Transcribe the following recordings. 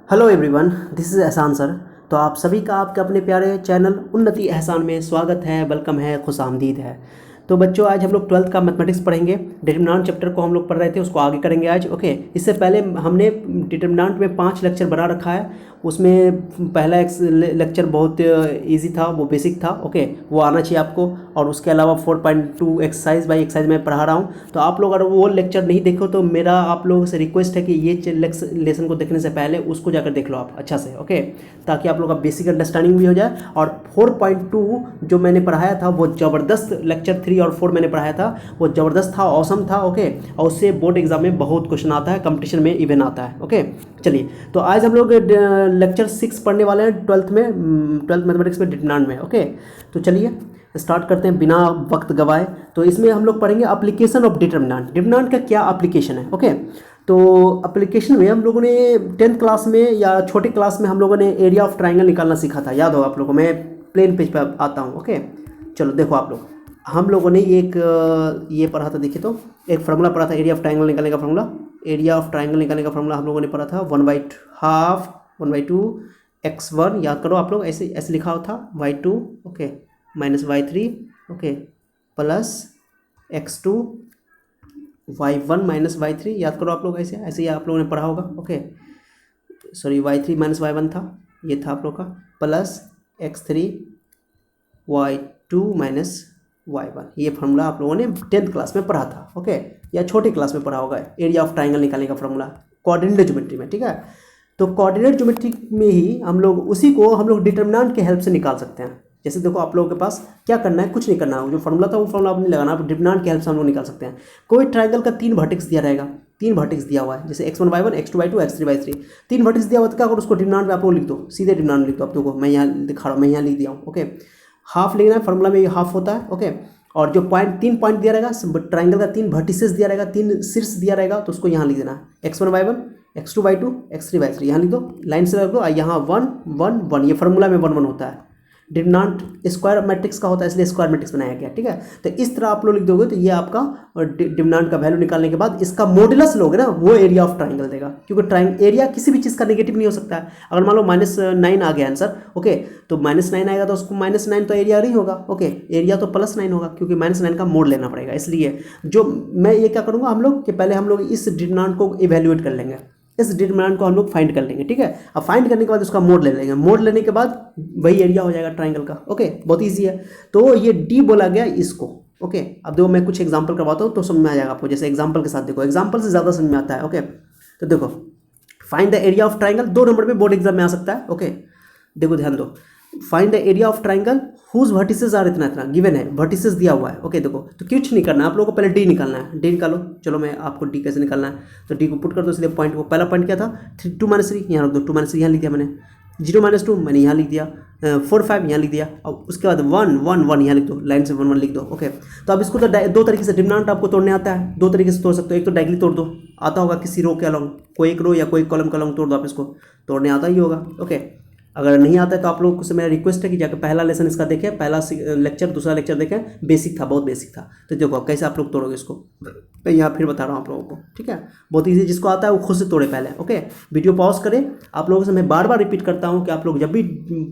Hello everyone, this is एहसान sir. तो आप सभी का आपके अपने प्यारे चैनल उन्नति एहसान में स्वागत है, वेलकम है, खुशामदीद है। तो बच्चों, आज हम लोग 12th का मैथमेटिक्स पढ़ेंगे। डिटरमिनेंट चैप्टर को हम लोग पढ़ रहे थे, उसको आगे करेंगे आज। ओके, इससे पहले हमने डिटरमिनेंट में 5 लेक्चर बना रखा है। उसमें पहला एक लेक्चर बहुत इजी था, वो बेसिक था। ओके, वो आना चाहिए आपको। और उसके अलावा 4.2 एक्सरसाइज बाई एक्सरसाइज मैं पढ़ा रहा हूँ। तो आप लोग अगर वो लेक्चर नहीं देखो तो मेरा आप लोगों से रिक्वेस्ट है कि ये लेसन को देखने से पहले उसको जाकर देख लो आप अच्छा से। ओके, ताकि आप लोग का बेसिक अंडरस्टैंडिंग भी हो जाए। और 4.2 जो मैंने पढ़ाया था वो ज़बरदस्त, लेक्चर 3 और 4 मैंने पढ़ाया था, वो ज़बरदस्त था, ऑसम था। ओके, और उससे बोर्ड एग्जाम में बहुत क्वेश्चन आता है, कंपटीशन में इवन आता है। ओके, चलिए, तो आज हम लोग लेक्चर 6 पढ़ने वाले हैं 12th में, 12th मैथमेटिक्स में डिटरमिनेंट में। ओके, तो चलिए स्टार्ट करते हैं बिना वक्त गवाए। तो इसमें हम लोग पढ़ेंगे एप्लीकेशन ऑफ डिटरमिनेंट। डिटरमिनेंट का क्या एप्लीकेशन है। ओके, तो एप्लीकेशन में हम लोगों ने 10th क्लास में या छोटे क्लास में हम लोगों ने एरिया ऑफ ट्राइंगल निकालना सीखा था, याद हो आप लोगों को। मैं प्लेन पेज पर आता हूँ। ओके, चलो देखो आप लोग, हम लोगों ने ये पढ़ा था। देखिए, तो एक फार्मूला पढ़ा था एरिया ऑफ ट्राइंगल निकालने का फार्मूला। एरिया ऑफ ट्राइंगल निकालने का फार्मूला हम लोगों ने पढ़ा था 1/2 1/2 x1। याद करो आप लोग, ऐसे ऐसे लिखा हुआ था y2 okay minus y3 okay plus x2 y1 minus y3। याद करो आप लोग, ऐसे ऐसे ही आप लोगों ने पढ़ा होगा। Okay, sorry, y3 minus y1 था, ये था आप लोग का, plus x3 y2 minus y1। ये फार्मूला आप लोगों ने 10th क्लास में पढ़ा था। ओके, या छोटी क्लास में पढ़ा होगा, एरिया ऑफ ट्राइंगल निकालने का फार्मूला कोऑर्डिनेट ज्योमेट्री में। ठीक है, तो कोऑर्डिनेट ज्योमेट्री में ही हम लोग उसी को हम लोग डिटरमिनेंट के हेल्प से निकाल सकते हैं। जैसे देखो, आप लोगों के पास क्या करना है, कुछ नहीं करना है, जो फार्मूला था वो फार्मूला आप नहीं लगाना, आप डिटरमिनेंट के हेल्प से हम लोग निकाल सकते हैं। कोई ट्राइंगल का 3 वर्टेक्स दिया रहेगा, 3 वर्टेक्स दिया हुआ है, जैसे x1 y1 x2 y2 x3 y3, 3 vertex दिया हुआ, तो क्या करो, उसको डिटरमिनेंट में आप लोग लिख दो, सीधे डिटरमिनेंट लिख दो। आप देखो, मैं यहाँ दिखा रहा हूँ, मैं यहाँ लिख दिया हूँ। ओके, हाफ लिखना है, फार्मूला में ये हाफ होता है। ओके, और जो तीन पॉइंट दिया रहेगा, ट्राइंगल का 3 वर्टिसेस दिया रहेगा, 3 शीर्ष दिया रहेगा, तो उसको यहाँ लिख देना है, x1 y1 x2 y2 x3 y3। यहाँ लिख दो, लाइन से रख दो, यहाँ 1 1 1, ये फार्मूला में 1 1 होता है। डिटरमिनेंट स्क्वायर मैट्रिक्स का होता है, इसलिए स्क्वायर मैट्रिक्स बनाया गया। ठीक है, तो इस तरह आप लोग लिख दोगे तो ये आपका डिटरमिनेंट का वैल्यू निकालने के बाद इसका मॉडुलस लोगे ना, वो एरिया ऑफ ट्राइंगल देगा। क्योंकि एरिया किसी भी चीज़ का नेगेटिव नहीं हो सकता है। अगर मान लो -9 आ गया आंसर, ओके, तो -9 आएगा तो उसको -9 तो एरिया नहीं होगा। ओके, एरिया तो +9 होगा, क्योंकि -9 का मोड लेना पड़ेगा। इसलिए जो मैं ये क्या करूँगा, हम लोग कि पहले हम लोग इस डिटरमिनेंट को इवेल्युएट कर लेंगे, इस डिटरमिनेंट को हम लोग फाइंड कर लेंगे। ठीक है, अब फाइंड करने के बाद उसका मोड ले लेंगे, मोड लेने के बाद वही एरिया हो जाएगा ट्राइंगल का। ओके, बहुत इजी है। तो ये डी बोला गया इसको। ओके, अब देखो मैं कुछ एग्जांपल करवाता हूँ तो समझ में आ जाएगा आपको। जैसे एग्जांपल के साथ देखो, एग्जांपल से ज़्यादा समझ में आता है। ओके, तो देखो, find the area of triangle 2 number पे बोर्ड एग्जाम में आ सकता है। ओके, देखो ध्यान दो, find the area of triangle whose vertices are, इतना इतना गिवन है, वर्टिसेस दिया हुआ है। ओके, देखो, तो कुछ नहीं करना है आप लोगों को, पहले डी निकालना है। डी निकालो, चलो मैं आपको डी कैसे निकालना है, तो डी को पुट कर दो। इसलिए पॉइंट को, पहला पॉइंट क्या था, 2 - 3, यहाँ रख दो, 2 - 3 यहाँ लिख दिया मैंने, 0 - 2 मैंने यहाँ लिख दिया, 4 5 यहाँ लिख दिया, और उसके बाद 1 1 1 यहाँ लिख दो, लाइन से 1 1 लिख दो। ओके, तो अब इसको तो 2 तरीके से डिटरमिनेंट आपको तोड़ने आता है, 2 तरीके से तोड़ सकते हो। एक तो डायगोनली तोड़ दो, आता होगा किसी रो के अलॉन्ग, कोई एक रो या कोई कॉलम का अलॉन्ग तोड़ दो, आप इसको तोड़ने आता ही होगा। ओके, अगर नहीं आता है तो आप लोगों से मेरा रिक्वेस्ट है कि जाकर पहला लेसन इसका देखें, पहला लेक्चर, दूसरा लेक्चर देखें, बेसिक था, बहुत बेसिक था। तो देखो कैसे आप लोग तोड़ोगे इसको, मैं यहाँ फिर बता रहा हूँ आप लोगों को। ठीक है, बहुत ईजी, जिसको आता है वो खुद से तोड़े पहले। ओके, वीडियो पॉज करें। आप लोगों से मैं बार बार रिपीट करता हूँ कि आप लोग जब भी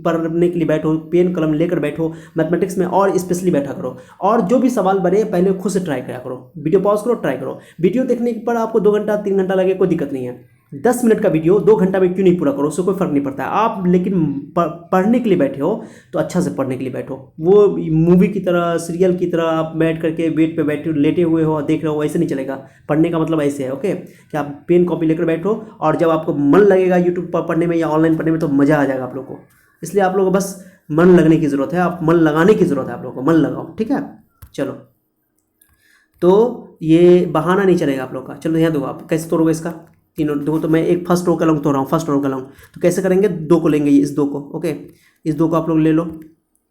पढ़ने के लिए बैठो, पेन कलम लेकर बैठो मैथमेटिक्स में, और स्पेशली बैठा करो, और जो भी सवाल बने पहले खुद से ट्राई करा करो। वीडियो पॉज करो, ट्राई करो। वीडियो देखने पर आपको 2 घंटा 3 घंटा लगे, कोई दिक्कत नहीं है। 10 मिनट का वीडियो 2 घंटा में क्यों नहीं पूरा करो, उससे कोई फर्क नहीं पड़ता है। आप लेकिन पढ़ने के लिए बैठे हो तो अच्छा से पढ़ने के लिए बैठो। वो मूवी की तरह, सीरियल की तरह आप बैठ करके बेड पे बैठे लेटे हुए हो देख रहे हो, ऐसे नहीं चलेगा। पढ़ने का मतलब ऐसे है। ओके, कि आप पेन कॉपी लेकर बैठो, और जब आपको मन लगेगा यूट्यूब पर पढ़ने में या ऑनलाइन पढ़ने में तो मज़ा आ जाएगा आप लोग को। इसलिए आप लोग को बस मन लगने की ज़रूरत है, आप मन लगाने की ज़रूरत है, आप लोग को मन लगाओ। ठीक है, चलो, तो ये बहाना नहीं चलेगा आप लोग का। चलो यहाँ देखो, आप कैसे तोड़ोगे इसका, तीनों देखो, तो मैं एक फर्स्ट रो का लॉन्ग तोड़ रहा हूँ, फर्स्ट रो का लॉन्ग। तो कैसे करेंगे, 2 को लेंगे, इस 2 को। ओके, इस 2 को आप लोग ले लो,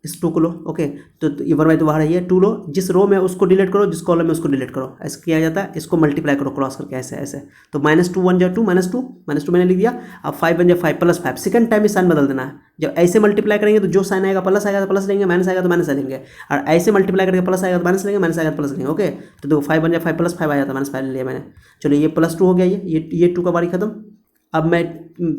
इस 2 को लो। ओके, तो ये 1/2 तो बाहर है, ये 2 लो, जिस रो में उसको डिलीट करो, जिस कॉलम में उसको डिलीट करो। ऐसे किया जाता है, इसको मल्टीप्लाई करो क्रॉस करके, ऐसे ऐसे। तो -2 1 जा 2 -2 मैंने लिख दिया। अब 5 1 जा 5 +5, सेकंड टाइम में साइन बदल देना है। जब ऐसे मल्टीप्लाई करेंगे तो जो साइन आएगा प्लस आएगा तो प्लस लेंगे, माइनस आएगा तो माइनस लेंगे, और ऐसे मल्टीप्लाई करके प्लस आएगा तो माइनस लेंगे, माइनस आएगा तो प्लस लेंगे। ओके, तो देखो 5 1 जा 5 +5 आया था, -5 ले लिया मैंने। चलो, ये +2 हो गया, ये 2 का बारी खत्म। अब मैं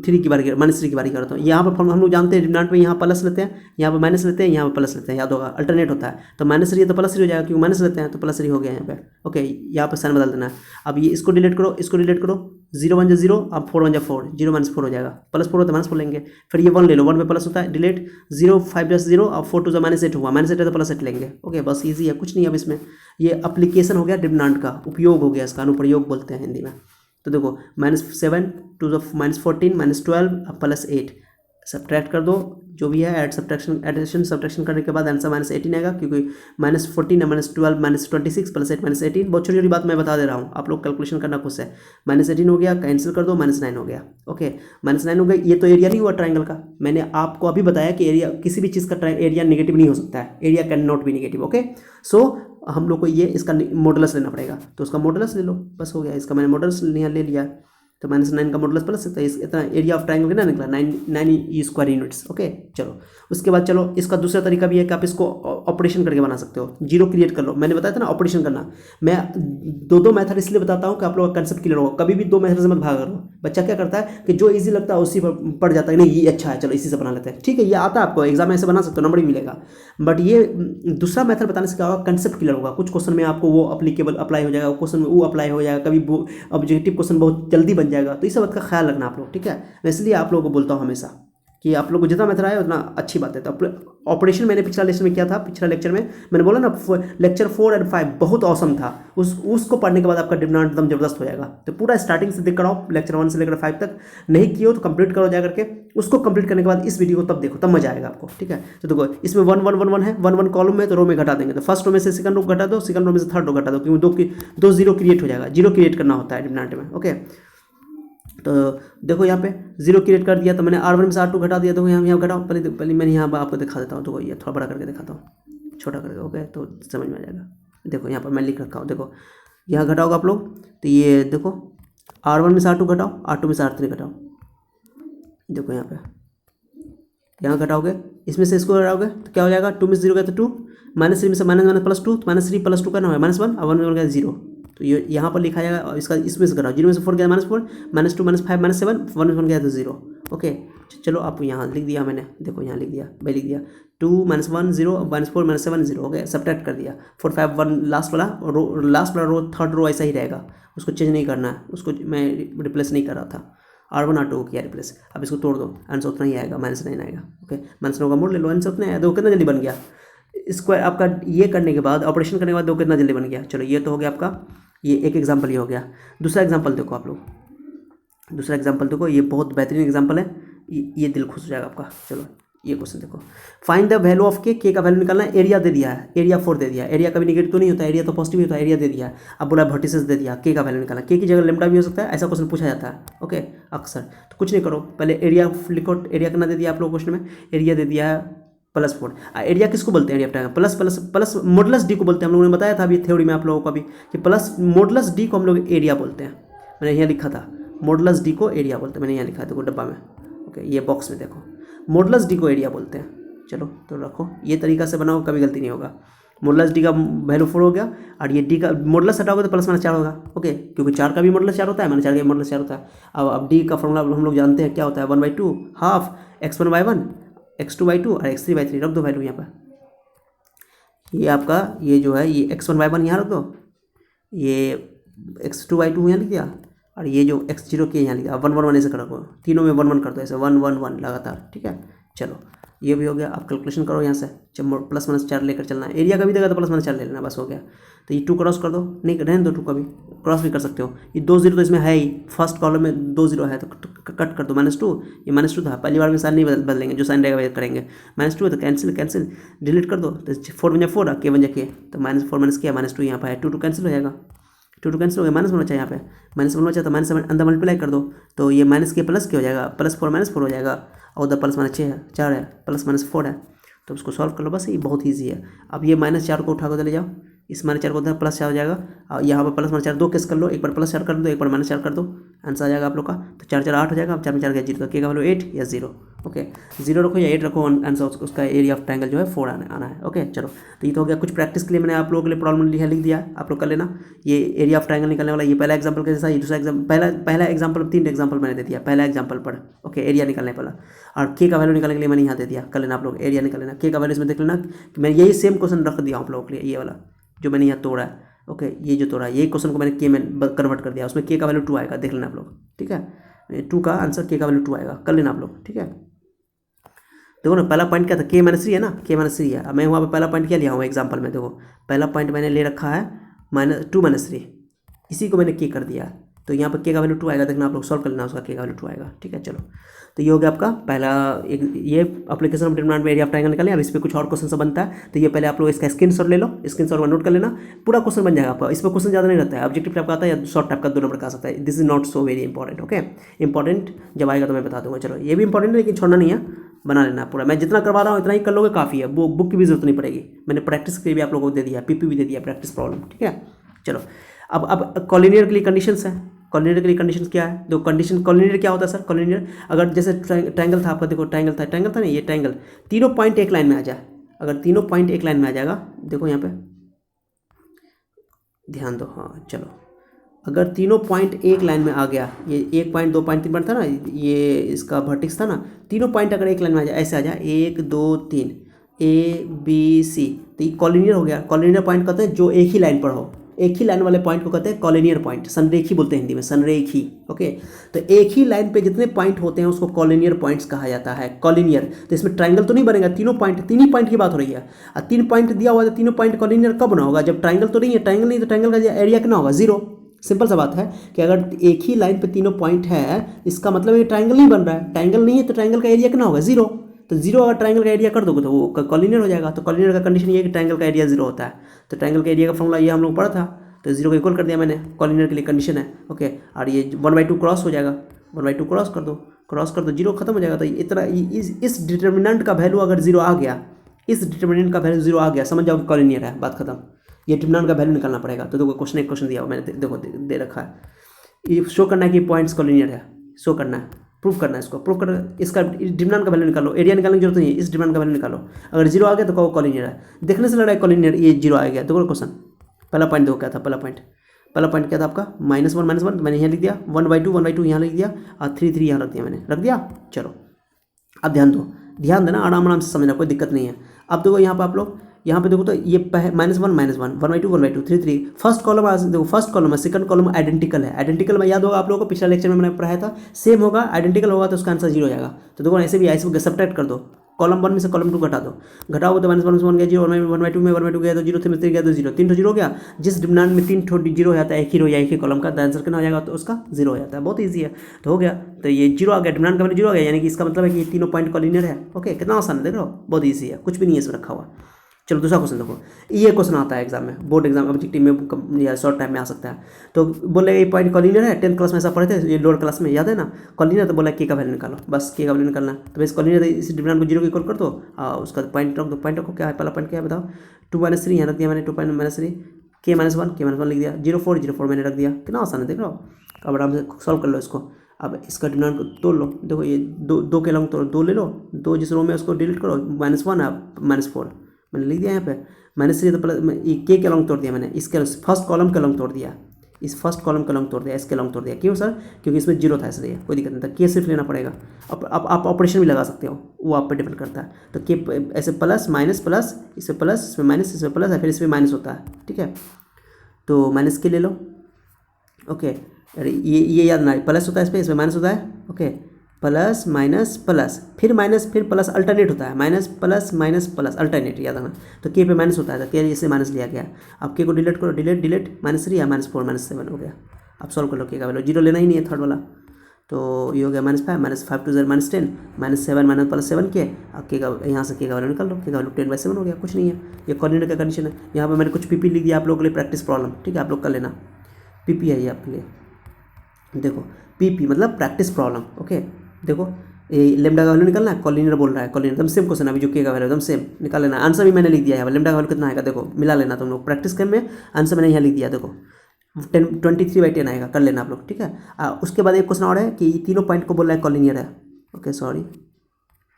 थ्री की बारी माइनस थ्री की बारी करता हूँ। यहाँ पर हम लोग जानते हैं डिटरमिनेंट में यहाँ प्लस लेते हैं, यहाँ पर माइनस लेते हैं, यहाँ पर प्लस लेते हैं, याद होगा अल्टरनेट होता है। तो माइनस थ्री है तो प्लस थ्री हो जाएगा, क्योंकि माइनस लेते हैं तो प्लस थ्री हो गया यहाँ पे। ओके, यहाँ पर साइन बदल देना है। अब ये इसको डिलीट करो, इसको डिलीट करो, 0 1 0, अब 4 1 4, 0 -4 हो जाएगा, प्लस 4 होता है माइनस 4 लेंगे। फिर ये 1 ले लो, 1 में प्लस होता है, डिलीट 0 5 0, अब 4 2 -8 हुआ, -8 है तो +8 लेंगे। ओके, बस ईजी है, कुछ नहीं। अब इसमें ये एप्लीकेशन हो गया डिटरमिनेंट का, उपयोग हो गया इसका, अनुप्रयोग बोलते हैं हिंदी में। तो देखो -7 2 -14 -12 अब +8, सब्ट्रैक्ट कर दो जो भी है, एडिशन सब्ट्रैक्शन करने के बाद आंसर -18 आएगा, क्योंकि -14 है, -12 -26 +8 -18। बहुत छोटी छोटी बात मैं बता दे रहा हूँ, आप लोग कैलकुलेशन करना खुद से। -18 हो गया, कैंसिल कर दो, -9 हो गया। ओके, -9 हो गया। ये तो एरिया नहीं हुआ ट्राइंगल का, मैंने आपको अभी बताया कि एरिया किसी भी चीज़ का एरिया नेगेटिव नहीं हो सकता है, area can not be negative. Okay, so हम लोग को ये इसका मॉडुलस लेना पड़ेगा, तो उसका मॉडुलस ले लो, बस हो गया। इसका मैंने मॉडुलस ले लिया, तो -9 का मॉडुलस प्लस सकता है, इतना एरिया ऑफ ट्राइंगल कितना निकला, 9 स्क्वायर यूनिट्स। ओके, चलो उसके बाद चलो इसका दूसरा तरीका भी है कि आप इसको ऑपरेशन करके बना सकते हो। जीरो क्रिएट कर लो, मैंने बताया था ना ऑपरेशन करना। मैं दो मेथड इसलिए बताता हूँ कि आप लोग का कंसेप्ट क्लियर होगा। कभी भी दो मेथड से मत भागा करो। बच्चा क्या करता है कि जो ईजी लगता है उसी पर पड़ जाता है, नहीं ये अच्छा है चलो इसी से बना लेते हैं, ठीक है, ये आता है आपको, एग्जाम में ऐसे बना सकते हो, नंबर भी मिलेगा। बट ये दूसरा मेथड बताने से क्या होगा, कंसेप्ट क्लियर होगा। कुछ क्वेश्चन में आपको वो अप्लीकेबल अप्लाई हो जाएगा, क्वेश्चन में वो अप्लाई हो जाएगा, कभी वो ऑब्जेक्टिव क्वेश्चन बहुत जल्दी बन जाएगा। तो इस बात का ख्याल रखना आप लोग, ठीक है। मैं इसलिए आप लोगों को बोलता हूँ हमेशा कि आप लोग को जितना मेथड आए उतना अच्छी बात है। तो ऑपरेशन मैंने पिछला लेक्चर में किया था, पिछला लेक्चर में मैंने बोला ना लेक्चर 4 और 5 बहुत औसम था। उसको पढ़ने के बाद आपका डिटरमिनेंट एकदम जबरदस्त हो जाएगा। तो पूरा स्टार्टिंग से देख कर आओ, लेक्चर 1 से लेकर 5 तक। नहीं किए हो तो कंप्लीट करो जा करके, उसको कंप्लीट करने के बाद इस वीडियो को तब देखो, तब मजा आएगा आपको, ठीक है। तो देखो इसमें 1 1 1 1 है, 1 1 कॉलम में, तो रो में घटा देंगे। तो फर्स्ट रो में से सेकंड रो घटा दो, सेकंड रो में से थर्ड रो घटा दो, क्योंकि दो जीरो क्रिएट हो जाएगा। जीरो क्रिएट करना होता है डिटरमिनेंट में। ओके, तो देखो यहाँ पे जीरो क्रिएट कर दिया, तो मैंने R1 में से R2 घटा दिया। तो यहाँ घटाओ, पहले मैंने यहाँ आपको दिखा देता हूँ। तो ये थोड़ा बड़ा करके दिखाता हूँ, छोटा करके, ओके, तो समझ में आ जाएगा। देखो यहाँ पर मैं लिख रखा हूँ, देखो यहाँ घटाओगे आप लोग, तो ये देखो R1 में से R2 घटाओ, R2 में से R3 घटाओ। देखो यहाँ पे यहाँ घटाओगे, इसमें से इसको घटाओगे तो क्या हो जाएगा, 2 में से 0 गया तो 2, -3 में से -2, तो -3 +2 करना है -1, और 1 में गया 0। तो ये यहाँ पर लिखा जाएगा, और इसका इसमें से घटाओ, 0 में से 4 गया -4, -2 -5 -7, 1 में 1 गया तो 0। ओके, चलो आप यहाँ लिख दिया मैंने, देखो यहाँ लिख दिया, मैं लिख दिया 2 -1 0, -4 -7 0। ओके, सब्ट्रैक्ट कर दिया, 4 5 1, लास्ट वाला रो थर्ड रो ऐसा ही रहेगा, उसको चेंज नहीं करना है, उसको मैं रिप्लेस नहीं कर रहा था। R1 R2 किया रिप्लेस। अब इसको तोड़ दो, आंसर उतना ही आएगा, -9 आएगा। ओके, -9 का मोड़ ले लो, आंसर उतना आया। देखो कितना जल्दी बन गया। स्क्वायर आपका ये करने के बाद, ऑपरेशन करने के बाद देखो कितना जल्दी बन गया। चलो ये तो हो गया आपका, ये एक एग्जाम्पल ये हो गया। दूसरा एग्जाम्पल देखो आप लोग, दूसरा एग्जाम्पल देखो, ये बहुत बेहतरीन एग्जाम्पल है, ये दिल खुश हो जाएगा आपका। चलो ये क्वेश्चन देखो, फाइंड द वैल्यू ऑफ के का वैल्यू निकालना है। एरिया दे दिया है, एरिया 4 दे दिया। एरिया कभी नेगेटिव तो नहीं होता, एरिया तो पॉजिटिव होता है, एरिया दे दिया। अब बोला वर्टिसेस दे दिया, के का वैल्यू निकालना। के की जगह लेमडा भी हो सकता है, ऐसा क्वेश्चन पूछा जाता है। ओके, अक्सर। तो कुछ नहीं करो, पहले एरिया लिखो। एरिया कितना दे दिया आप लोग क्वेश्चन में, एरिया दे दिया है +4। एरिया किसको बोलते हैं, area plus plus plus modulus D को बोलते हैं। हम लोगों ने बताया था अभी थ्योरी में आप लोगों को अभी कि प्लस मॉडुलस डी को हम लोग एरिया बोलते हैं। मैंने यहाँ लिखा था मॉडुलस डी को एरिया बोलते हैं, मैंने यहाँ लिखा है देखो डब्बा में। ओके, ये बॉक्स में देखो, मॉडुलस डी को एरिया बोलते हैं। चलो तो रखो, ये तरीका से बनाओ, कभी गलती नहीं होगा। मॉडुलस डी का वैल्यू 4 हो गया, और ये डी का मॉडुलस हटाओगे तो +-4 होगा। ओके, क्योंकि 4 का भी मॉडुलस 4 होता है, -4 का भी मॉडुलस 4 होता है। अब डी का फॉर्मूला हम लोग जानते हैं क्या होता है, 1/2 हाफ x1/1 x2/2 और x3/3। रख दो वैल्यू यहाँ पर। ये आपका ये जो है, ये x1/1 यहाँ रख दो, ये x2/2 यहाँ लिख दिया, और ये जो x0 के यहाँ लिख दिया। 1 1 1 ऐसे कर रखो, तीनों में 1 1 कर दो, ऐसे 1 1 1 लगातार, ठीक है। चलो ये भी हो गया। आप कैलकुलेशन करो यहाँ से, +-4 लेकर चलना है। एरिया का भी देगा तो +-4 ले लेना, बस हो गया। तो ये 2 क्रॉस कर दो, नहीं रहने दो 2 का भी क्रॉस भी कर सकते हो। ये 2 0 तो इसमें है ही, फर्स्ट कॉलम में 2 0 है तो कट कर दो। -2, ये -2 था, पहली बार में साइन नहीं बदलेंगे, जो साइन रहेगा वही करेंगे। -2 है तो कैंसिल डिलीट कर दो। तो 4 × 4 के 1 के, तो -4 - के -2 यहाँ पर है, 2 कैंसिल हो जाएगा, 2 कैंसिल हो गया। माइनस होना चाहिए यहाँ पे, माइनस होना चाहिए, तो -7 अंदर मल्टीप्लाई कर दो, तो ये माइनस के प्लस के हो जाएगा, +4 -4 हो जाएगा, और उधर +-6 है, 4 है, +-4 है। तो उसको सॉल्व कर लो, बस ये बहुत ईजी है। अब ये -4 को उठा कर चले जाओ, इस -4 को उधर +4 हो जाएगा, और यहाँ पर +-4 दो केस कर लो, एक बार +4 कर दो, एक बार -4 कर दो, आंसर आ जाएगा आप लोग का। तो 4 4 8 हो जाएगा। अब 4 में 4 गया 0, तो के का वैल्यू 8 या 0। ओके 0 रखो या 8 रखो, आंसर उसका एरिया ऑफ ट्रायंगल जो है 4 आना है। ओके चलो, तो ये तो हो गया कुछ प्रैक्टिस के लिए मैंने आप लोगों के लिए प्रॉब्लम लिख दिया, आप लोग कर लेना। ये एरिया ऑफ ट्रायंगल निकलने वाला, ये पहला एग्जांपल के जैसा, ये दूसरा एग्जांपल, पहला एग्जांपल 3 एग्जांपल मैंने दे दिया, पहला एग्जांपल पर। ओके एरिया निकलने वाला, और के का वैल्यू निकालने के लिए मैंने यहाँ दे दिया, कर लेना आप लोग, एरिया निकाल लेना। के का वैल्यू इसमें देख लेना कि मैं यही सेम क्वेश्चन रख दिया आप लोगों के लिए, ये वाला जो मैंने यहाँ तोड़ा है। ओके ये जो तोड़ा है, ये क्वेश्चन को मैंने के में कन्वर्ट कर दिया, उसमें के का वैल्यू 2 आएगा, देख लेना आप लोग, ठीक है। 2 का आंसर के का वैल्यू 2 आएगा, कर लेना आप लोग, ठीक है। देखो ना पहला पॉइंट क्या था, के माइनस 3 है ना, के माइनस 3 है। अब मैं वहाँ पे पहला पॉइंट क्या लिया हूँ एग्जाम्पल में, देखो पहला पॉइंट मैंने ले रखा है -2 -3, इसी को मैंने के कर दिया, तो यहाँ पर के का वैल्यू 2 आएगा, देखना आप लोग सॉल्व कर लेना, उसका के का वैल्यू 2 आएगा, ठीक है। चलो तो ये हो गया आपका पहला एक, ये एप्लीकेशन ऑफ डिटरमिनेंट में एरिया ऑफ ट्रायंगल निकालें। अब इस पर कुछ और क्वेश्चन सब बनता है, तो ये पहले आप लोग इसका स्क्रीनशॉट ले लो, स्क्रीनशॉट में नोट कर लेना, पूरा क्वेश्चन बन जाएगा आपका। इसमें क्वेश्चन ज़्यादा नहीं रहता है, ऑब्जेक्टिव टाइप का आता है या शॉर्ट टाइप का, 2 नंबर का आ सकता है। This is not so very important, okay. Important जब आएगा तो मैं बता दूंगा। चलो ये भी इंपॉर्टेंट है लेकिन छोड़ना नहीं है, बना लेना पूरा। मैं जितना करवा रहा हूँ इतना ही कर लोगे, काफ़ी है, वो बुक की भी जरूरत नहीं पड़ेगी, मैंने प्रैक्टिस के लिए भी आप लोगों को दे दिया, पीपी भी दे दिया, प्रैक्टिस प्रॉब्लम, ठीक है। चलो अब कॉलिनियर के लिए कंडीशंस है, कॉलिनियर के लिए कंडीशन क्या है, दो कंडीशन। कॉलिनियर क्या होता है सर, कॉलिनियर अगर जैसे ट्रायंगल था आपका, देखो ट्रायंगल था ना, ये ट्रायंगल तीनों पॉइंट एक लाइन में आ जाए, अगर तीनों पॉइंट एक लाइन में आ जाएगा, देखो यहाँ पे ध्यान दो, हाँ चलो, अगर तीनों पॉइंट एक लाइन में आ गया, ये 1 पॉइंट 2 पॉइंट 3 पॉइंट था ना, ये इसका वर्टेक्स था ना, तीनों पॉइंट अगर एक लाइन में आ जाए, ऐसे आ जाए 1 2 3 ABC, तो ये कॉलिनियर हो गया। कॉलिनियर पॉइंट कहते हैं जो एक ही लाइन पर हो, एक ही लाइन वाले पॉइंट को कहते हैं कॉलिनियर पॉइंट, संरेखी बोलते हैं हिंदी में, संरेखी। ओके तो एक ही लाइन पे जितने पॉइंट होते हैं उसको कॉलिनियर पॉइंट्स कहा जाता है, कॉलिनियर। तो इसमें ट्रायंगल तो नहीं बनेगा, तीनों पॉइंट, तीन ही पॉइंट की बात हो रही है, और 3 पॉइंट दिया हुआ है, तो तीनों पॉइंट कॉलिनियर कब बना होगा, जब ट्रायंगल तो नहीं है, ट्रायंगल नहीं तो ट्रायंगल का एरिया कितना होगा, 0। सिंपल सा बात है कि अगर एक ही लाइन पे तीनों पॉइंट है, इसका मतलब ये ट्रायंगल नहीं बन रहा है, ट्रायंगल नहीं है तो ट्रायंगल का एरिया कितना होगा, 0। तो 0 अगर ट्रायंगल का एरिया कर दोगे तो वो कॉलिनियर हो जाएगा। तो कॉलिनियर का कंडीशन ये है कि ट्रायंगल का एरिया 0 होता है, तो ट्रायंगल का एरिया का फॉर्मूला ये हम लोग पढ़ा था, तो 0 को इक्वल कर दिया मैंने, कॉलिनियर के लिए कंडीशन है। ओके और ये 1/2 क्रॉस हो जाएगा, 1/2 क्रॉस कर दो, 0 खत्म हो जाएगा। तो इतना इस डिटर्मिनेंट का वैल्यू अगर 0 आ गया, इस डिटर्मिनेंट का वैल्यू 0 आ गया, समझ जाओ कॉलिनियर है, बात खत्म। ये डिटर्मिनेंट का वैल्यू निकालना पड़ेगा। तो देखो क्वेश्चन एक क्वेश्चन दिया हुआ मैंने, देखो दे रखा है, ये शो करना है कि पॉइंट्स कॉलिनियर है, शो करना है, प्रूव करना है, इसको प्रूव कर, इसका डिटर्मिनेंट का वैल्यू निकालो, एरिया निकालने की जरूरत नहीं है, इस डिटर्मिनेंट का वैल्यू निकालो। अगर 0 आ गया तो कहो कॉलिनियर है, देखने से लग रहा है कॉलिनियर, ये 0 आ गया। देखो क्वेश्चन पहला पॉइंट देखो क्या था, पहला पॉइंट क्या था आपका, -1 मैंने यहाँ लिख दिया, 1/2 यहाँ लिख दिया, और 3 यहाँ रख दिया, मैंने रख दिया। चलो अब ध्यान देना, आराम से समझना, कोई दिक्कत नहीं है। अब देखो यहाँ पर आप लोग, यहाँ पे देखो तो ये -1 1/2 3 फर्स्ट कॉलम, देखो फर्स्ट कॉलम है, सेकंड कॉलम आइडेंटिकल है, आइडेंटिकल में याद होगा आप लोगों को, पिछले लेक्चर में मैंने पढ़ाया था, सेम होगा, आइडेंटिकल होगा तो उसका आंसर 0 हो जाएगा। तो देखो ऐसे भी ऐसे सब्ट्रैक्ट कर दो, कॉलम 1 में से कॉलम 2 घटा दो, घटाओ तो -1 गया 0, 1/2 में 1/2 गया तो 0, 3 में 3 गया तो 0, 3 0 हो गया। जिस डिटर्मिनेंट में 3 0 हो जाता है, एक ही रो या एक ही कॉलम का, तो आंसर कितना हो जाएगा, तो उसका 0 हो जाता है, बहुत ईजी है। तो हो गया, तो ये 0 आ गया, डिटर्मिनेंट का वैल्यू 0 आ गया, यानी कि इसका मतलब है कि ये तीनों पॉइंट कॉलिनियर है। ओके कितना आसान है, देख रहे हो, बहुत ईजी है, कुछ भी नहीं है इसमें रखा हुआ। चलो दूसरा क्वेश्चन देखो, ये क्वेश्चन आता है एग्जाम में, बोर्ड एग्जाम ऑब्जेक्टिव में या शॉर्ट टाइम में आ सकता है। तो बोलेगा ये पॉइंट कॉलिनियर है, 10th क्लास में ऐसा पढ़े थे, ये लोअर क्लास में याद है ना, कॉलिनियर, तो बोला के का वैल्यू निकालो, बस के का वैल्यू निकालना। तो बस कॉलिनियर इस डिटर्मिनेंट को 0 को इक्वल कर दो, उसका पॉइंट रख दो, पॉइंट रखो, क्या है पहला पॉइंट क्या है बताओ, 2 - 3 यहाँ रख दिया मैंने, 2 -3 के -1 लिख दिया, 0 4 मैंने रख दिया, कितना आसान है देख रहे हो। अब आराम से सॉल्व कर लो इसको। अब इसका डिटर्मिनेंट को तोड़ लो, देखो ये दो के लॉन्ग तोड़ो, 2 ले लो, 2 जिस रो में उसको डिलीट करो, -1 है -4 मैंने लिख दिया यहाँ पे, -3 तो प्लस के लॉन्ग तोड़ दिया मैंने, इसके फर्स्ट कॉलम का लॉन्ग तोड़ दिया, इस फर्स्ट कॉलम का लॉन्ग तोड़ दिया, इसके लॉन्ग तोड़ दिया। क्यों सर, क्योंकि इसमें 0 था इसलिए, कोई दिक्कत नहीं था, के सिर्फ लेना पड़ेगा। अब आप ऑपरेशन भी लगा सकते हो, वो आप पर डिपेंड करता है। तो के ऐसे प्लस माइनस प्लस, इसमें प्लस इसमें माइनस, इसमें प्लस है, फिर इसमें माइनस होता है, ठीक है। तो माइनस के ले लो, ओके, अरे ये याद ना, प्लस होता है इस पर, इसमें माइनस होता है, ओके, प्लस माइनस प्लस, फिर माइनस फिर प्लस, अल्टरनेट होता है, माइनस प्लस अल्टरनेट, याद रखना। तो के पे माइनस होता है, तो के इससे माइनस लिया गया। अब के को डिलीट करो, डिलीट -3 या -4 -7 हो गया। अब सॉल्व कर लो, के का वैल्यू 0 लेना ही नहीं है, थर्ड वाला। तो ये हो गया -5 2 -10 -7 +7 के, अब के का यहाँ से के का वैल्यू निकाल लो, के का वैल्यू 10/7 हो गया, कुछ नहीं है, ये कॉर्डिनेट का कंडीशन है। यहाँ पर मैंने कुछ पीपी लिख दिया आप लोगों के लिए, प्रैक्टिस प्रॉब्लम, ठीक है, आप लोग कर लेना, पीपी है ये आपके लिए। देखो पीपी मतलब प्रैक्टिस प्रॉब्लम, ओके। देखो ये लेमडा का वैल्यू निकालना है, कॉलिनियर बोल रहा है, कॉलिनियर एकदम सेम क्वेश्चन, अभी जो के का वैल्यू एकदम सेम निकाल लेना। आंसर भी मैंने लिख दिया है, लेमडा का वैल्यू कितना आएगा देखो, मिला लेना तुम लोग, प्रैक्टिस करने में आंसर मैंने यहाँ लिख दिया, देखो 23/10 आएगा, कर लेना आप लोग, ठीक है। उसके बाद एक क्वेश्चन और है कि तीनों पॉइंट को बोल रहा है कॉलिनियर है, ओके सॉरी,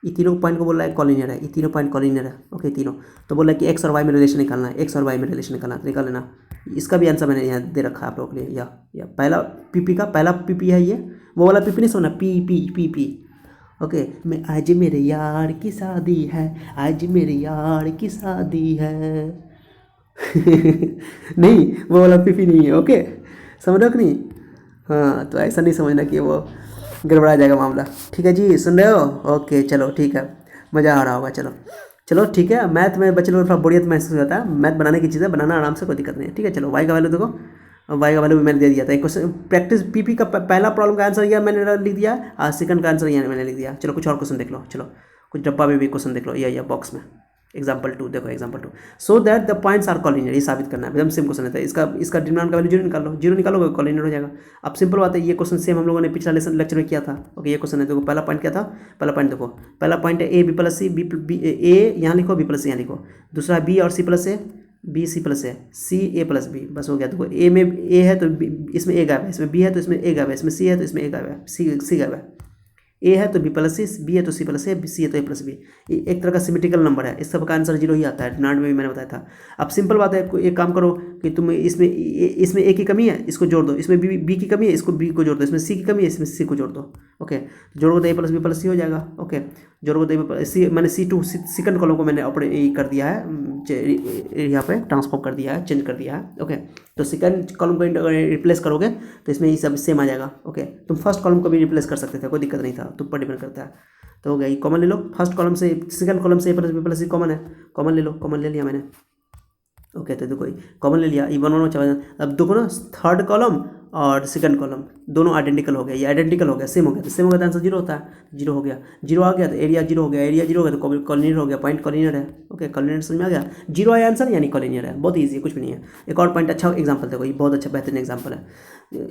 ये तीनों पॉइंट को बोल रहा है कॉलिनियर है, ये तीनों पॉइंट कॉलिनियर है। ओके तीनों तो बोल रहा है कि एक्स और वाई में रिलेशन निकालना है, एक्स और वाई में रिलेशन निकालना है, तो निकाल लेना। इसका भी आंसर मैंने यहाँ दे रखा है आप लोगों के लिए। या पहला पीपी का पहला पीपी है, ये वो वाला पीपी नहीं सुना, P P P P. Okay मैं आज मेरे यार की शादी है, आज मेरे यार की शादी है। नहीं वो वाला पीपी नहीं है। ओके समझ रहे हो कि नहीं? हाँ तो ऐसा नहीं समझना कि वो गड़बड़ा जाएगा मामला। ठीक है जी, सुन रहे हो? ओके चलो ठीक है, मज़ा आ रहा होगा। चलो चलो ठीक है। मैथ में बच्चे लोग थोड़ा बोरियत महसूस होता है, मैथ बनाने की चीज़ें बनाना आराम से, कोई दिक्कत नहीं है। ठीक है चलो, वाई का वैल्यू देखो, वाई का वैल्यू भी मैंने दे दिया था। एक क्वेश्चन प्रैक्टिस पीपी का पहला प्रॉब्लम का आंसर यह मैंने लिख दिया, और सेकंड का आंसर यह मैंने लिख दिया। चलो कुछ और क्वेश्चन देख लो, चलो कुछ डब्बा में भी क्वेश्चन देख लो, या बॉक्स में। एग्जाम्पल 2 देखो, example 2 so that the points are collinear, ये साबित करना है, एकदम सेम क्वेश्चन है। इसका डिटरमिनेंट का वैल्यू जीरो निकाल लो, जीरो निकालोगे कॉलिनियर हो जाएगा। अब सिंपल बात है, ये क्वेश्चन सेम हम लोगों ने पिछला लेक्चर में किया था। ओके ये क्वेश्चन है, देखो पहला पॉइंट क्या था, पहला पॉइंट देखो, पहला पॉइंट है A B plus C, B A यहाँ लिखो, बी प्लस सी यहाँ लिखो। दूसरा बी और सी प्लस ए, बी सी प्लस ए, सी ए प्लस बी, बस हो गया। देखो ए में ए है तो इसमें ए गायब है, इसमें बी है तो इसमें ए गायब है, इसमें सी है तो इसमें ए गायब है, सी गायब है। ए है तो बी प्लस सी, बी है तो सी प्लस ए, सी है तो ए प्लस बी। ये एक तरह का सिमेट्रिकल नंबर है, इस सब का आंसर जीरो ही आता है। डिटरमिनेंट में भी मैंने बताया था। अब सिंपल बात है, एक काम करो कि तुम इसमें ए की कमी है, इसको जोड़ दो, इसमें बी की कमी है, इसको बी को जोड़ दो, इसमें सी की कमी है, इसमें सी को जोड़ दो। ओके जोड़ो तो ए प्लस बी प्लस सी हो जाएगा। ओके जोड़ो तो सी, मैंने C2 सेकंड कॉलम को मैंने अपने कर दिया है, यहाँ पे ट्रांसफॉर्म कर दिया है, चेंज कर दिया है। ओके तो सेकंड कॉलम को रिप्लेस करोगे तो इसमें ये सब सेम आ जाएगा। ओके तुम फर्स्ट कॉलम को भी रिप्लेस कर सकते थे, कोई दिक्कत नहीं था, तुम पर डिपेंड करता है। तो हो गया, ये कॉमन ले लो, फर्स्ट कॉलम से सेकंड कॉलम से ए प्लस बी प्लस सी कॉमन है, कॉमन ले लो, कॉमन ले लिया मैंने। ओके तो देखो कॉमन ले लिया, ये वन वन चला। अब देखो ना, थर्ड कॉलम और सेकंड कॉलम दोनों आइडेंटिकल हो गया, ये आइडेंटिकल हो गया, सेम हो गया, तो सेम हो गया तो आंसर जीरो होता है, जीरो हो गया। जीरो आ गया तो एरिया जीरो हो गया, एरिया जीरो हो गया तो कॉलिनियर हो गया, पॉइंट कॉलिनियर है। ओके कॉलिनियर समझ में आ गया, जीरो आया आंसर यानी कॉलिनियर है, बहुत ईजी है, कुछ भी नहीं है। एक और पॉइंट, अच्छा एग्जाम्पल देखो, ये बहुत अच्छा बेहतरीन एग्जाम्पल है।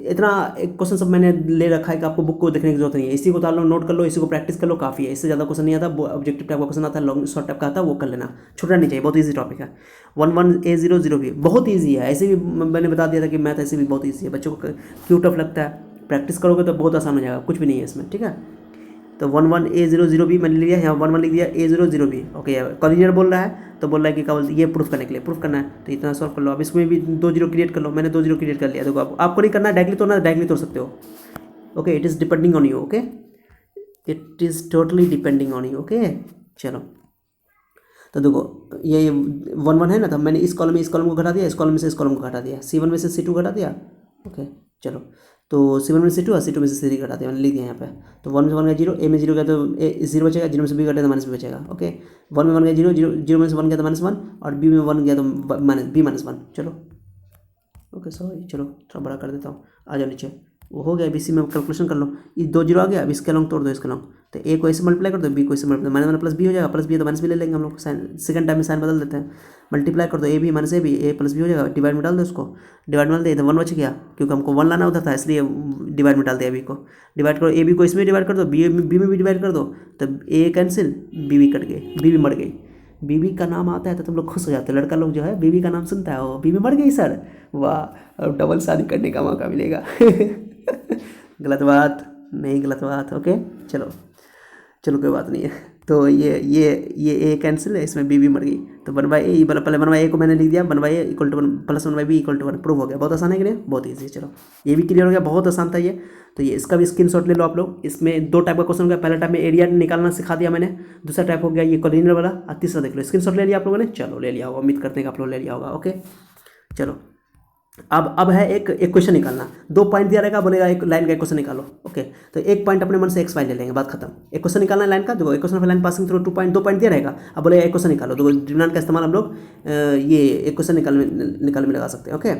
इतना एक क्वेश्चन सब मैंने ले रखा है कि आपको बुक को देखने की जरूरत नहीं है, इसी को उतार लो, नोट कर लो, इसी को प्रैक्टिस कर लो, काफ़ी है। इससे ज़्यादा क्वेश्चन नहीं आता, ऑब्जेक्टिव टाइप का क्वेश्चन आता है, लॉन्ग शॉर्ट टाइप का आता है, वो कर लेना, छूटना नहीं चाहिए, बहुत ईजी टॉपिक है। 11A00 भी बहुत ईजी है, ऐसे भी मैंने बता दिया था कि मैथ ऐसे भी बहुत ईजी है, बच्चों को क्यों टफ लगता है, प्रैक्टिस करोगे तो बहुत आसान हो जाएगा, कुछ भी नहीं है इसमें। ठीक है तो 11A00 भी मैंने लिया, यहाँ 11 लिख दिया, A00 भी। ओके कॉलिनियर बोल रहा है तो बोल रहा है कि क्या बोलते ये प्रूफ करने के लिए, प्रूफ करना है तो इतना सॉल्व कर लो। अब इसमें भी 2 जीरो क्रिएट कर लो, मैंने 2 जीरो क्रिएट कर लिया। देखो आपको नहीं करना है, डायरेक्टली तोड़ना, डायरेक्टली तोड़ सकते हो। Okay it is depending on you. Okay it is totally depending on you. Okay चलो तो देखो ये 1 1 है ना, तो मैंने इस कॉलम में इस कॉलम को घटा दिया, इस कॉलम में से इस कॉलम को घटा दिया, C1 में से C2 घटा दिया। ओके चलो तो C1 में C2 और C2 में से C3 घटा दिया, मैंने लिख दिया यहाँ पे। तो 1 में से 1 गया जीरो, ए में जीरो गया तो ए जीरो बचेगा, जीरो में से बी घटे तो माइनस बी बचेगा। ओके 1 में 1 गया जीरो, जीरो में से 1 गया तो -1, और बी में 1 गया तो बी -1। चलो ओके सॉरी, चलो थोड़ा बड़ा कर देता हूँ, आ जाओ नीचे, वो हो गया। BC में कैलकुलेशन कर लो, ये 2 जीरो आ गया, अब इसके लॉन्ग तोड़ दो, इसके लॉन्ग, तो ए को ऐसे मल्टीप्लाई कर दो, बी को ऐसे मल्टीप्लाई, -1 प्लस बी हो जाएगा, प्लस बी है तो माइनस बी ले लेंगे हम लोग, साइन सेकंड टाइम में साइन बदल देते हैं, मल्टीप्लाई कर दो, A B minus A B, A plus B हो जाएगा, डिवाइड में डाल दो उसको, डिवाइड में डाल दिया तो 1 बच गया, क्योंकि हमको 1 लाना उधर था, इसलिए डिवाइड में डाल दिया। बी को डिवाइड करो, ए बी को इसमें डिवाइड कर दो, बी में भी डिवाइड कर दो, तब ए कैंसिल, बी कट गई, बी मर गई। बीबी का नाम आता है तो तुम लोग खुश हो जाते हो, लड़का लोग जो है बीबी का नाम सुनता है, वो बीबी मर गई सर, वाह अब डबल शादी करने का मौका मिलेगा। गलत बात नहीं, गलत बात। ओके चलो चलो कोई बात नहीं है। तो ये ए कैंसिल है, इसमें बी मर गई, तो 1/a, पहले 1/a को मैंने लिख दिया, 1/a equal to 1 plus 1/b equal to 1, prove हो गया। बहुत आसान है कि नहीं, बहुत ईजी। चलो ये भी क्लियर हो गया, बहुत आसान था ये। तो ये इसका भी स्क्रीनशॉट ले लो आप लोग। इसमें 2 टाइप का क्वेश्चन होगा, पहला टाइप में एरिया निकालना सिखा दिया मैंने, दूसरा टाइप हो गया ये कॉलिनियर वाला, और तीसरा देख लो। स्क्रीनशॉट ले लिया आप लोगों ने, चलो ले लिया होगा, उम्मीद करते हैं कि आप लोग ले लिया होगा। ओके चलो अब है एक क्वेश्चन निकालना, 2 पॉइंट दिया रहेगा, बोलेगा एक लाइन का एक क्वेश्चन निकालो। ओके तो एक पॉइंट अपने मन से x y ले लेंगे, बात खत्म। एक क्वेश्चन निकालना है लाइन का, देखो एक question of line passing through 2 point दिया रहेगा, अब बोलेगा एक क्वेश्चन निकालो। देखो डिटरमिनेंट का इस्तेमाल हम लोग ये एक क्वेश्चन निकालने में लगा सकते हैं। ओके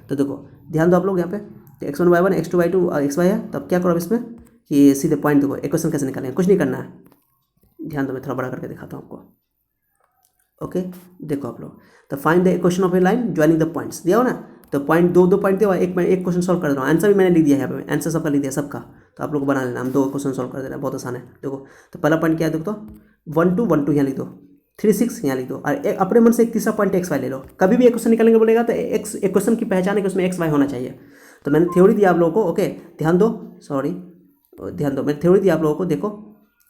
तो देखो ध्यान दो आप लोग यहाँ पे, तो x1 y1 x2 y2 और xy है, तब क्या करो अब इसमें कि सीधे पॉइंट देखो, एक क्वेश्चन कैसे निकालेंगे, कुछ नहीं करना है, ध्यान दो मैं थोड़ा बड़ा करके दिखाता हूँ आपको। ओके देखो आप लोग, तो find the equation of A line joining the points दिया हो ना, तो पॉइंट दो पॉइंट दिया हुआ, एक क्वेश्चन सॉल्व कर दे रहा हूँ, आंसर भी मैंने लिख दिया है यहाँ पे, आंसर सबका लिख दिया सबका, तो आप लोग को बना लेना, हम 2 क्वेश्चन सॉल्व कर दे रहे हैं, बहुत आसान है। देखो तो पहला पॉइंट क्या है, देखो तो 1 2 1 2 यहाँ लिख दो, 3 6 यहाँ लिख दो, और अपने मन से एक तीसरा पॉइंट x y ले लो। कभी भी एक क्वेश्चन निकालेंगे बोलेगा तो एक क्वेश्चन की पहचान है कि उसमें x y होना चाहिए, तो मैंने थ्योरी दिया आप लोगों को। ओके ध्यान दो, सॉरी ध्यान दो, मैंने थ्योरी दिया आप लोगों को। देखो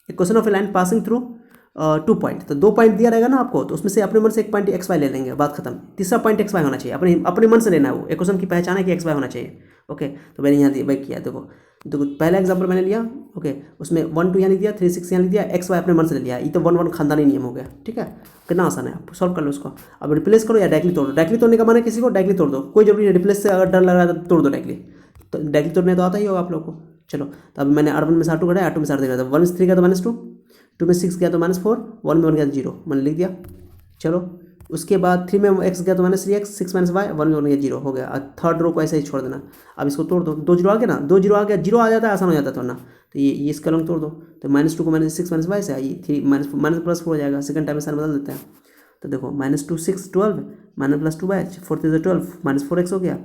एक question of A line passing through 2 point, तो 2 पॉइंट दिया रहेगा ना आपको, तो उसमें से अपने मन से 1 पॉइंट एक्स वाई ले लेंगे, बात खत्म। तीसरा पॉइंट एक्स वाई होना चाहिए, अपने मन से लेना है, वो एक क्वेश्चन की पहचान है कि एक्स वाई होना चाहिए। ओके, तो मैंने यहाँ वही किया, देखो पहला एग्जाम्पल मैंने लिया। ओके, उसमें 1 2 यहाँ लिख दिया, 3 6 यहाँ लिख दिया, एक्स वाई अपने मन से ले लिया। ये तो 1 1 खानदानी नियम हो गया। ठीक है, कितना आसान है, आप सॉल्व कर लो उसको। अब रिप्लेस करो या डायरेक्टली तोड़ दो। डायरेक्टली तोड़ने का माने किसी को डायरेक्टली तोड़ दो, कोई जरूरी नहीं, रिप्लेस से अगर डर लग रहा है तो तोड़ दो डायरेक्टली। तो डायरेक्टली तोड़ने तो आता ही होगा आप लोग को। चलो, तो अब मैंने R1 में से R2 कटा, R2 में से R3 कटा, 1 में से 3 गया तो -2, 2 में 6 गया तो -4, 1 में 1 गया तो 0, मैंने लिख दिया। चलो, उसके बाद 3 में x गया तो -3x, 6 - y, 1 में 1 गया 0 हो गया। थर्ड रो को ऐसे ही छोड़ देना। अब इसको तोड़ दो, 2 0 आ गया ना, 2 0 आ गया, 0 आ जाता है, आसान हो जाता है तोड़ना। तो ये इसका लॉन्ग तोड़ दो, तो -2 को -6 - y से आई 3 +4 हो जाएगा। सेकंड टाइम में साइन बदल देते हैं, तो देखो -2 6 12, -+2 y, 4 3 12, -4x हो गया।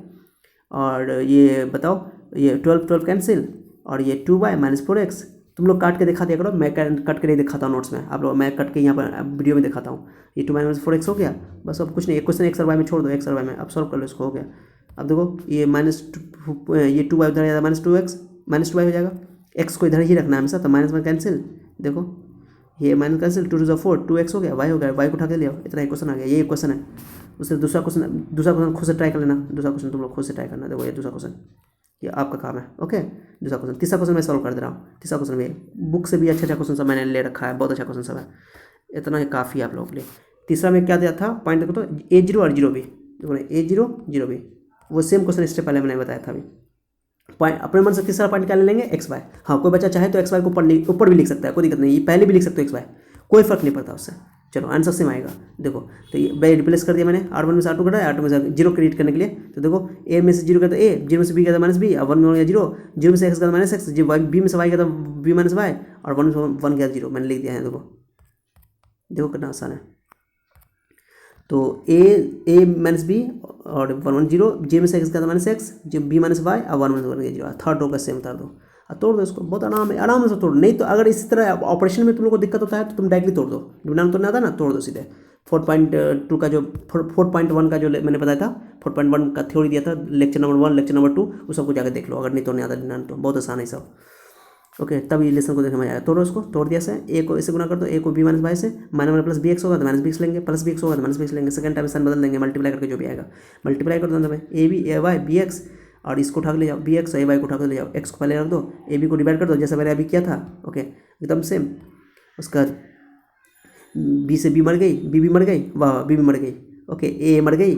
और ये बताओ, ये 12 12 कैंसिल, और ये 2y -4x। तुम लोग काट के दिखा दिया करो, मैं कट के नहीं दिखाता हूँ नोट्स में, आप लोग मैं कट के यहाँ पर वीडियो में दिखाता हूँ। ये 2y -4x हो गया, बस अब कुछ नहीं। एक क्वेश्चन एक्स और वाई में छोड़ दो, एक्स और वाई में अब सॉल्व कर लो, इसको हो गया। अब देखो ये ये 2y उधर जाएगा, -2x -2y हो जाएगा। एक्स को इधर ही रखना है हमेशा, तो -1 कैंसिल, देखो ये माइनस कैंसिल, 2 2 4 2x हो गया, y हो गया, y को उठा के ले आओ, इतना एक क्वेश्चन आ गया। ये एक क्वेश्चन है। उससे दूसरा क्वेश्चन खुद से ट्राई कर लेना। दूसरा क्वेश्चन तुम लोग खुद से ट्राई करना। देखो ये दूसरा क्वेश्चन, ये आपका काम है। ओके, दूसरा क्वेश्चन। तीसरा क्वेश्चन मैं सॉल्व कर दे रहा हूँ। तीसरा क्वेश्चन में बुक से भी अच्छा क्वेश्चन सब मैंने ले रखा है, बहुत अच्छा क्वेश्चन सब है, इतना ही काफ़ी है आप लोगों के लिए। तीसरा में क्या दिया था पॉइंट, देखो तो A0 और 0B, देखो A0 0B, वो सेम क्वेश्चन इससे पहले मैंने बताया था। अभी पॉइंट अपने मन से तीसरा पॉइंट क्या ले लेंगे, एक्स वाई। हाँ, कोई बच्चा चाहे तो एक्स वाई को ऊपर भी लिख सकता है, कोई दिक्कत नहीं, ये पहले भी लिख सकते हो एक्स वाई, कोई फर्क नहीं पड़ता उससे। चलो आंसर सेम आएगा। देखो तो ये मैं रिप्लेस कर दिया मैंने, R1 में से R2 कटा, R2 में से 0 क्रिएट करने के लिए। तो देखो A में से 0 गया तो A, 0 में से B गया तो -B, और 1 में 1 गया 0, 0 में से x गया तो -x, B में से y गया तो B - y, और 1 में 1 गया 0, मैंने लिख दिया है। देखो देखो कितना आसान है। तो A -B और 1 1 0, J में से x गया तो -x, B - y, और 1 में 1 गया 0, थर्ड रो का सेम उतार दो और तोड़ दो इसको। बहुत आराम से तोड़। नहीं तो अगर इसी तरह ऑपरेशन में तुम लोग को दिक्कत होता है तो तुम डायरेक्टली तोड़ दो, डिविडेंड तोड़ना आता है ना, तोड़ दो सीधे। 4.2 का जो 4.1 का जो मैंने बताया था, 4.1 का थ्योरी दिया था, लेक्चर नंबर 1 लेक्चर नंबर 2, वो सबको जाकर देख लो अगर नहीं तोड़ने आता डिविडेंड, तो बहुत आसान है सब। ओके, तब ये लेसन को देखने में आएगा। तोड़ो इसको, तोड़ दिया से ए को इससे गुना कर दो, ए को b - y से, -+ bx होगा तो -bx लेंगे, +bx होगा तो -bx लेंगे। सेकंड टाइम साइन बदल देंगे, मल्टीप्लाई करके जो भी आएगा मल्टीप्लाई कर दो अंदर में, a y bx, और इसको उठा के ले जाओ bx, और ay को उठा के ले जाओ, x को पहले रख दो, ab को डिवाइड कर दो जैसा मैंने अभी किया था। ओके, एकदम सेम। उसका b से b मर गई, b भी मर गई, वाह b भी मर गई। ओके, a मर गई,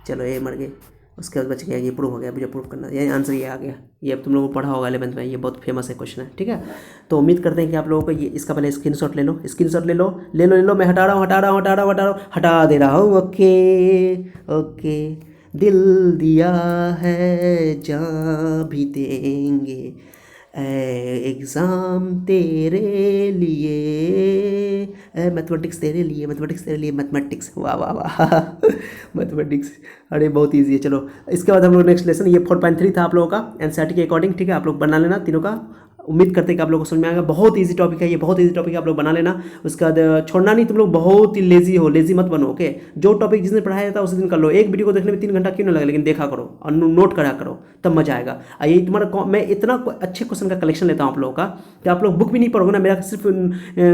चलो a मर गई, उसके बाद बच गया, ये प्रूव हो गया। मुझे प्रूव करना, ये आंसर ये आ गया। ये अब तुम लोगों को पढ़ा होगा 11th में, ये बहुत फेमस है क्वेश्चन है। ठीक है, तो उम्मीद करते हैं कि आप लोगों को ये इसका पहले स्क्रीनशॉट ले लो, स्क्रीनशॉट ले लो। मैं हटा रहा हूँ, हटा दे रहा हूँ। ओके, दिल दिया है जान भी देंगे, एग्ज़ाम तेरे लिए, मैथमेटिक्स तेरे लिए, मैथमेटिक्स, वाह वाह वाह मैथमेटिक्स, अरे बहुत ईजी है। चलो इसके बाद हम लोग नेक्स्ट लेसन, ये 4.3 था आप लोगों का एनसीईआरटी के अकॉर्डिंग। ठीक है, आप लोग बना लेना तीनों का। उम्मीद करते हैं कि आप लोगों को समझ में आएगा। बहुत इजी टॉपिक है ये, बहुत इजी टॉपिक है, आप लोग बना लेना। उसके बाद छोड़ना नहीं, तुम लोग बहुत ही लेजी मत बनो। ओके, जो टॉपिक जिसने पढ़ाया जाता है उसी दिन कर लो। एक वीडियो को देखने में 3 घंटा क्यों ना लगे, लेकिन देखा करो और नोट करा करो, तब मजा आएगा। ये तुम्हारा, मैं इतना अच्छे क्वेश्चन का कलेक्शन लेता हूँ आप लोगों का कि आप लोग बुक भी नहीं पढ़ोगे ना, मेरा सिर्फ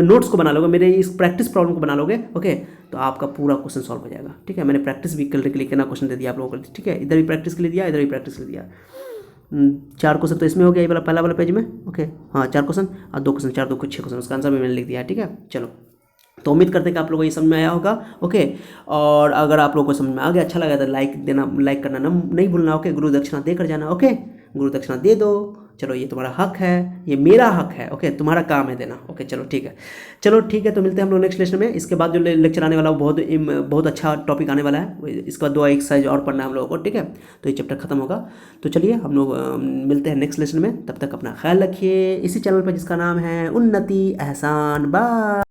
नोट्स को बना लोगे, मेरे इस प्रैक्टिस प्रॉब्लम को बना लोगे। ओके, तो आपका पूरा क्वेश्चन सॉल्व हो जाएगा। ठीक है, मैंने प्रैक्टिस भी करने के लिए कितना क्वेश्चन दे दिया आप लोगों को। ठीक है, इधर भी प्रैक्टिस के लिए दिया, इधर भी प्रैक्टिस के लिए दिया। 4 क्वेश्चन तो इसमें हो गया, ये वाला पहला वाला पेज में। ओके, हाँ 4 क्वेश्चन और 2 क्वेश्चन, 4 2 6 क्वेश्चन, उसका आंसर भी मैंने लिख दिया है। ठीक है, चलो तो उम्मीद करते हैं कि आप लोगों को ये समझ में आया होगा। ओके, और अगर आप लोगों को समझ में आ गया, अच्छा लगा तो लाइक करना नहीं भूलना। ओके, गुरु दक्षिणा देकर जाना। ओके, गुरु दक्षिणा दे दो। चलो, ये तुम्हारा हक है, ये मेरा हक है। ओके, तुम्हारा काम है देना। ओके, चलो ठीक है, तो मिलते हैं हम लोग नेक्स्ट लेक्चर में। इसके बाद जो लेक्चर आने वाला वो बहुत अच्छा टॉपिक आने वाला है। इसके बाद 2 एक्सरसाइज और पढ़ना है हम लोगों को। ठीक है, तो ये चैप्टर खत्म होगा। तो चलिए हम लोग मिलते हैं नेक्स्ट लेक्चर में। तब तक अपना ख्याल रखिए, इसी चैनल पर जिसका नाम है उन्नति एहसान। बाय।